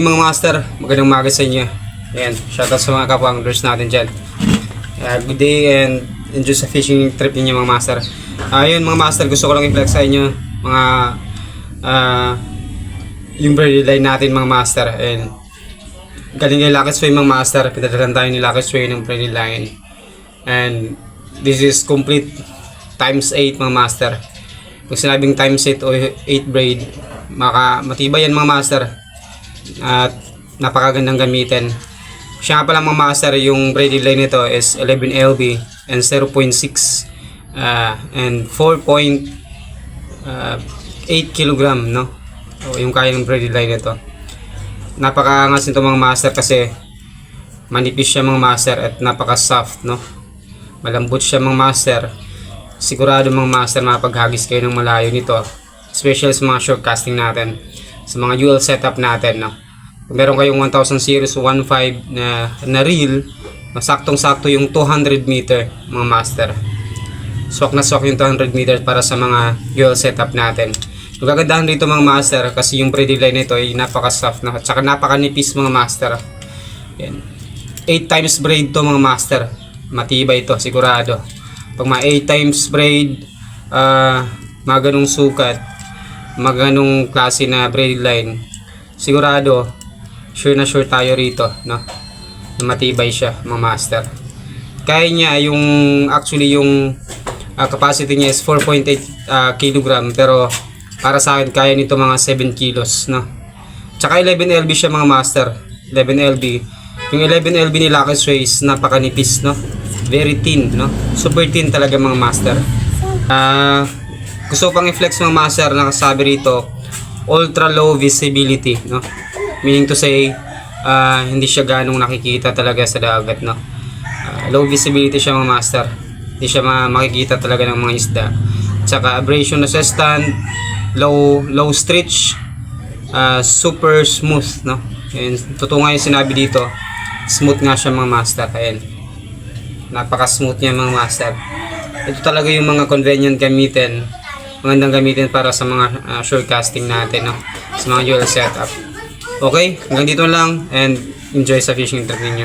Mga master, magandang umaga sa inyo. Ayan, shoutout sa mga kapwa-anglers natin dyan. Good day and enjoy sa fishing trip ninyo mga master. Ayun mga master, gusto ko lang i-flex sa inyo mga yung braided line natin mga master. And galing kay Lucky Sway mga master, pinadala tayo ni Lucky Sway ng braided line. And this is complete times 8 mga master. Kung sinabing times 8 o 8 braid, matibay yan mga master. At napakagandang gamitin. Siya nga pala mga master, yung braided line nito is 11 LB and 0.6 and 4.8 kg, no? So, yung kaya ng braided line nito. Napakaangas nito mga master kasi manipis siya mga master at napaka soft, no? Malambot siya mga master. Sigurado mga master mapaghagis kayo ng malayo nito, especially sa mga short casting natin, sa mga UL setup natin, no? Kung meron kayong 1000 series 1.5 na reel, masaktong-sakto yung 200 meter mga master. Swak na swak yung 200 meter para sa mga UL setup natin. Yung kagandahan dito mga master, kasi yung braided line nito ay napaka-soft na at saka napaka-nipis mga master. Yan. 8 times braid to mga master. Matibay ito, sigurado. Pag mga 8 times braid, mga ganong sukat, mga ganong klase na braided line, sigurado sure na sure tayo rito, no? Na matibay siya mga master. Kaya niya yung actually yung capacity niya is 4.8 kg, pero para sa akin kaya nito mga 7 kilos, no? Tsaka 11 LB siya mga master. 11 LB. Yung 11 LB ni Lucky Sway is napakanipis, no? Very thin, no? Super thin talaga mga master. Gusto pang i-flex mga master, nakasabi rito ultra low visibility, no? Meaning to say hindi siya ganong nakikita talaga sa dagat, no? Low visibility siya mga master. Hindi siya makikita talaga ng mga isda. Tsaka abrasion resistant, low stretch, super smooth, no? And totoo nga yung sinabi dito, smooth nga siya mga master. Ayan, napaka smooth niya mga master. Ito talaga yung mga convenient gamitin, magandang gamitin para sa mga short casting natin, no? Sa mga UL setup. Okay, hanggang dito lang and enjoy sa fishing trip ninyo.